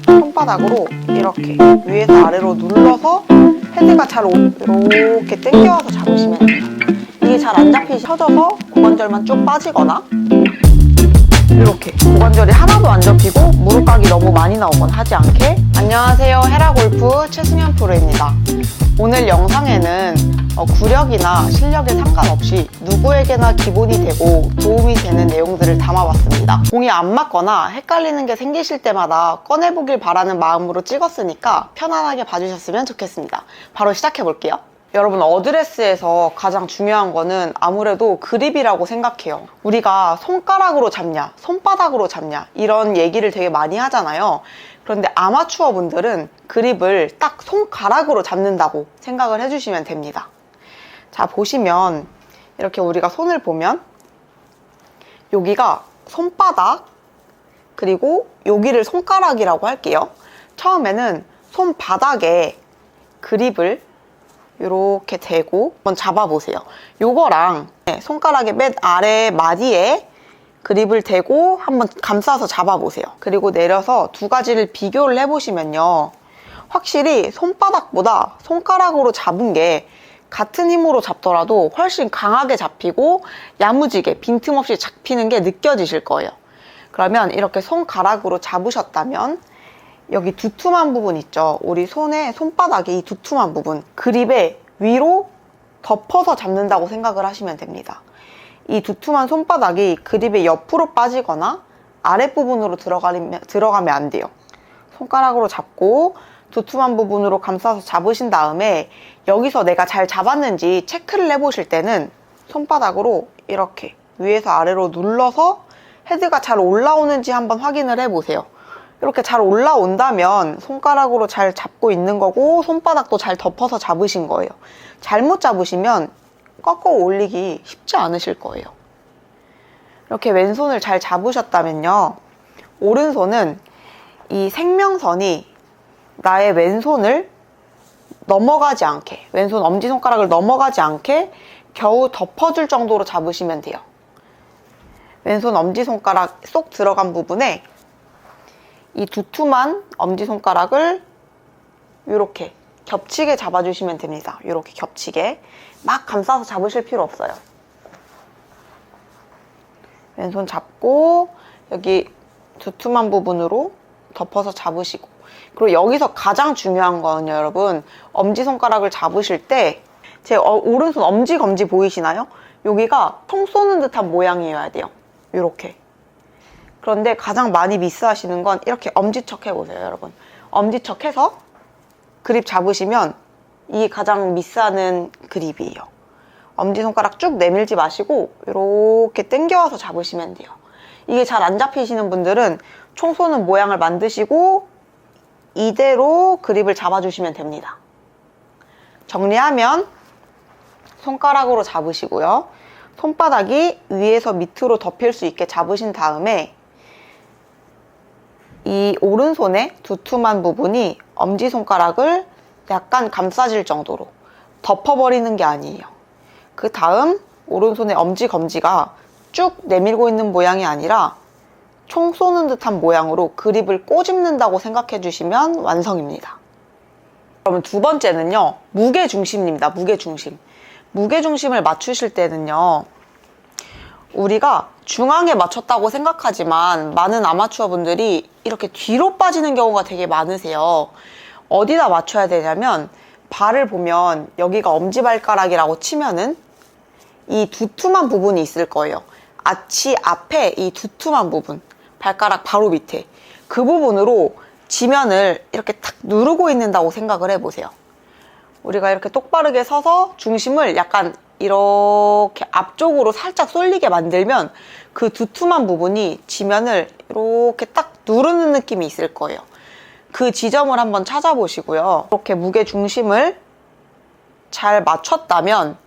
손바닥으로 이렇게 위에서 아래로 눌러서 헤드가 잘 이렇게 당겨와서 잡으시면 돼요. 이게 잘 안 잡히셔져서 고관절만 쭉 빠지거나 이렇게 고관절이 하나도 안 접히고 무릎각이 너무 많이 나오거나 하지 않게. 안녕하세요, 헤라골프 최승현 프로입니다. 오늘 영상에는 구력이나 실력에 상관없이 누구에게나 기본이 되고 도움이 되는 내용들을 담아봤습니다. 공이 안 맞거나 헷갈리는 게 생기실 때마다 꺼내보길 바라는 마음으로 찍었으니까 편안하게 봐주셨으면 좋겠습니다. 바로 시작해볼게요. 여러분, 어드레스에서 가장 중요한 거는 아무래도 그립이라고 생각해요. 우리가 손가락으로 잡냐, 손바닥으로 잡냐 이런 얘기를 되게 많이 하잖아요. 그런데 아마추어 분들은 그립을 딱 손가락으로 잡는다고 생각을 해주시면 됩니다. 자, 보시면 이렇게 우리가 손을 보면 여기가 손바닥, 그리고 여기를 손가락이라고 할게요. 처음에는 손바닥에 그립을 이렇게 대고 한번 잡아보세요. 요거랑 손가락의 맨 아래 마디에 그립을 대고 한번 감싸서 잡아보세요. 그리고 내려서 두 가지를 비교를 해보시면요, 확실히 손바닥보다 손가락으로 잡은 게 같은 힘으로 잡더라도 훨씬 강하게 잡히고 야무지게 빈틈없이 잡히는 게 느껴지실 거예요. 그러면 이렇게 손가락으로 잡으셨다면 여기 두툼한 부분 있죠? 우리 손의 손바닥의 이 두툼한 부분, 그립의 위로 덮어서 잡는다고 생각을 하시면 됩니다. 이 두툼한 손바닥이 그립의 옆으로 빠지거나 아랫부분으로 들어가면 안 돼요. 손가락으로 잡고 두툼한 부분으로 감싸서 잡으신 다음에 여기서 내가 잘 잡았는지 체크를 해보실 때는 손바닥으로 이렇게 위에서 아래로 눌러서 헤드가 잘 올라오는지 한번 확인을 해보세요. 이렇게 잘 올라온다면 손가락으로 잘 잡고 있는 거고 손바닥도 잘 덮어서 잡으신 거예요. 잘못 잡으시면 꺾어 올리기 쉽지 않으실 거예요. 이렇게 왼손을 잘 잡으셨다면요, 오른손은 이 생명선이 나의 왼손을 넘어가지 않게, 왼손 엄지손가락을 넘어가지 않게 겨우 덮어줄 정도로 잡으시면 돼요. 왼손 엄지손가락 쏙 들어간 부분에 이 두툼한 엄지손가락을 이렇게 겹치게 잡아주시면 됩니다. 이렇게 겹치게. 막 감싸서 잡으실 필요 없어요. 왼손 잡고 여기 두툼한 부분으로 덮어서 잡으시고, 그리고 여기서 가장 중요한 건 여러분, 엄지손가락을 잡으실 때 제 오른손 엄지검지 보이시나요? 여기가 총 쏘는 듯한 모양이어야 돼요. 이렇게. 그런데 가장 많이 미스하시는 건 이렇게 엄지척 해보세요, 여러분. 엄지척 해서 그립 잡으시면 이게 가장 미스하는 그립이에요. 엄지손가락 쭉 내밀지 마시고 이렇게 당겨와서 잡으시면 돼요. 이게 잘 안 잡히시는 분들은 총 쏘는 모양을 만드시고 이대로 그립을 잡아주시면 됩니다. 정리하면 손가락으로 잡으시고요, 손바닥이 위에서 밑으로 덮일 수 있게 잡으신 다음에 이 오른손의 두툼한 부분이 엄지손가락을 약간 감싸질 정도로 덮어버리는 게 아니에요. 그 다음 오른손의 엄지검지가 쭉 내밀고 있는 모양이 아니라 총 쏘는 듯한 모양으로 그립을 꼬집는다고 생각해 주시면 완성입니다. 그러면 두 번째는요, 무게중심입니다. 무게중심. 무게중심을 맞추실 때는요, 우리가 중앙에 맞췄다고 생각하지만 많은 아마추어 분들이 이렇게 뒤로 빠지는 경우가 되게 많으세요. 어디다 맞춰야 되냐면, 발을 보면 여기가 엄지발가락이라고 치면은 이 두툼한 부분이 있을 거예요. 아치 앞에 이 두툼한 부분, 발가락 바로 밑에 그 부분으로 지면을 이렇게 탁 누르고 있는다고 생각을 해보세요. 우리가 이렇게 똑바르게 서서 중심을 약간 이렇게 앞쪽으로 살짝 쏠리게 만들면 그 두툼한 부분이 지면을 이렇게 딱 누르는 느낌이 있을 거예요. 그 지점을 한번 찾아보시고요. 이렇게 무게 중심을 잘 맞췄다면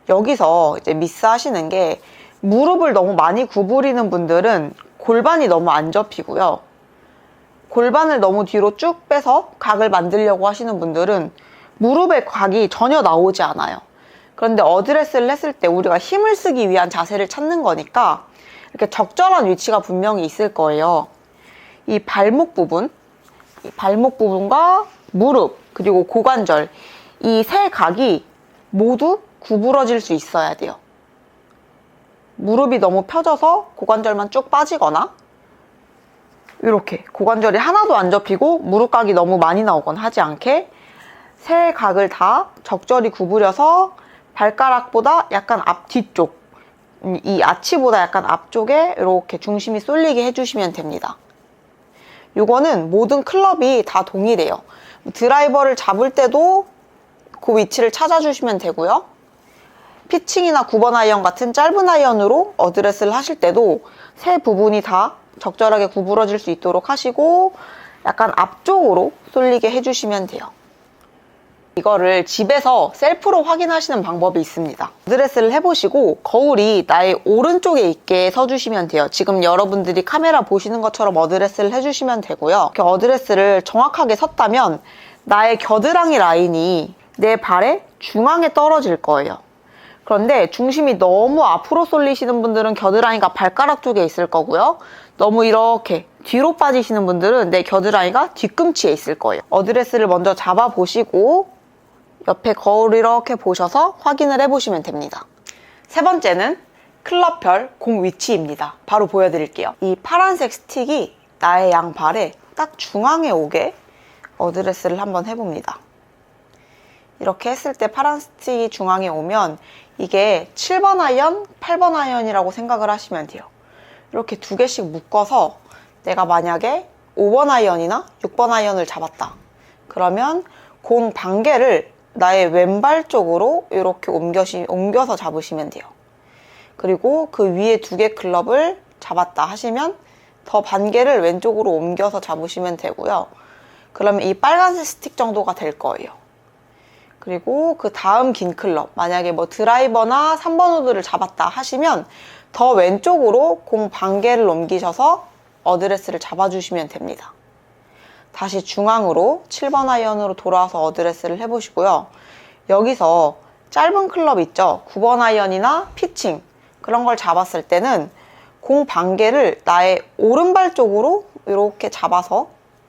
여기서 이제 미스하시는 게, 무릎을 너무 많이 구부리는 분들은 골반이 너무 안 접히고요. 골반을 너무 뒤로 쭉 빼서 각을 만들려고 하시는 분들은 무릎의 각이 전혀 나오지 않아요. 그런데 어드레스를 했을 때 우리가 힘을 쓰기 위한 자세를 찾는 거니까 이렇게 적절한 위치가 분명히 있을 거예요. 이 발목 부분, 이 발목 부분과 무릎, 그리고 고관절, 이 세 각이 모두 구부러질 수 있어야 돼요. 무릎이 너무 펴져서 고관절만 쭉 빠지거나 이렇게 고관절이 하나도 안 접히고 무릎각이 너무 많이 나오거나 하지 않게 세 각을 다 적절히 구부려서 발가락보다 약간 앞 뒤쪽, 이 아치보다 약간 앞쪽에 이렇게 중심이 쏠리게 해주시면 됩니다. 이거는 모든 클럽이 다 동일해요. 드라이버를 잡을 때도 그 위치를 찾아주시면 되고요. 피칭이나 9번 아이언 같은 짧은 아이언으로 어드레스를 하실 때도 세 부분이 다 적절하게 구부러질 수 있도록 하시고 약간 앞쪽으로 쏠리게 해주시면 돼요. 이거를 집에서 셀프로 확인하시는 방법이 있습니다. 어드레스를 해보시고 거울이 나의 오른쪽에 있게 서주시면 돼요. 지금 여러분들이 카메라 보시는 것처럼 어드레스를 해주시면 되고요. 이렇게 어드레스를 정확하게 섰다면 나의 겨드랑이 라인이 내 발의 중앙에 떨어질 거예요. 그런데 중심이 너무 앞으로 쏠리시는 분들은 겨드랑이가 발가락 쪽에 있을 거고요. 너무 이렇게 뒤로 빠지시는 분들은 내 겨드랑이가 뒤꿈치에 있을 거예요. 어드레스를 먼저 잡아보시고 옆에 거울 이렇게 보셔서 확인을 해보시면 됩니다. 세 번째는 클럽별 공 위치입니다. 바로 보여드릴게요. 이 파란색 스틱이 나의 양발에 딱 중앙에 오게 어드레스를 한번 해봅니다. 이렇게 했을 때 파란 스틱이 중앙에 오면 이게 7번 아이언, 8번 아이언이라고 생각을 하시면 돼요. 이렇게 두 개씩 묶어서 내가 만약에 5번 아이언이나 6번 아이언을 잡았다. 그러면 공 반개를 나의 왼발 쪽으로 이렇게 옮겨서 잡으시면 돼요. 그리고 그 위에 두 개 클럽을 잡았다 하시면 더 반개를 왼쪽으로 옮겨서 잡으시면 되고요. 그러면 이 빨간색 스틱 정도가 될 거예요. 그리고 그 다음 긴 클럽, 만약에 뭐 드라이버나 3번 우드를 잡았다 하시면 더 왼쪽으로 공 반개를 옮기셔서 어드레스를 잡아주시면 됩니다. 다시 중앙으로 7번 아이언으로 돌아와서 어드레스를 해보시고요. 여기서 짧은 클럽 있죠? 9번 아이언이나 피칭 그런 걸 잡았을 때는 공 반개를 나의 오른발 쪽으로 이렇게 잡아서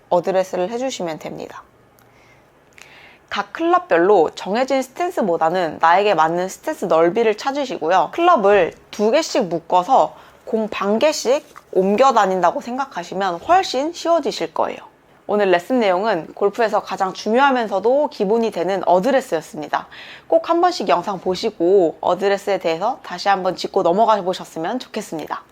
어드레스를 해주시면 됩니다. 각 클럽별로 정해진 스탠스보다는 나에게 맞는 스탠스 넓이를 찾으시고요. 클럽을 두 개씩 묶어서 공 반개씩 옮겨 다닌다고 생각하시면 훨씬 쉬워지실 거예요. 오늘 레슨 내용은 골프에서 가장 중요하면서도 기본이 되는 어드레스였습니다. 꼭 한 번씩 영상 보시고 어드레스에 대해서 다시 한번 짚고 넘어가 보셨으면 좋겠습니다.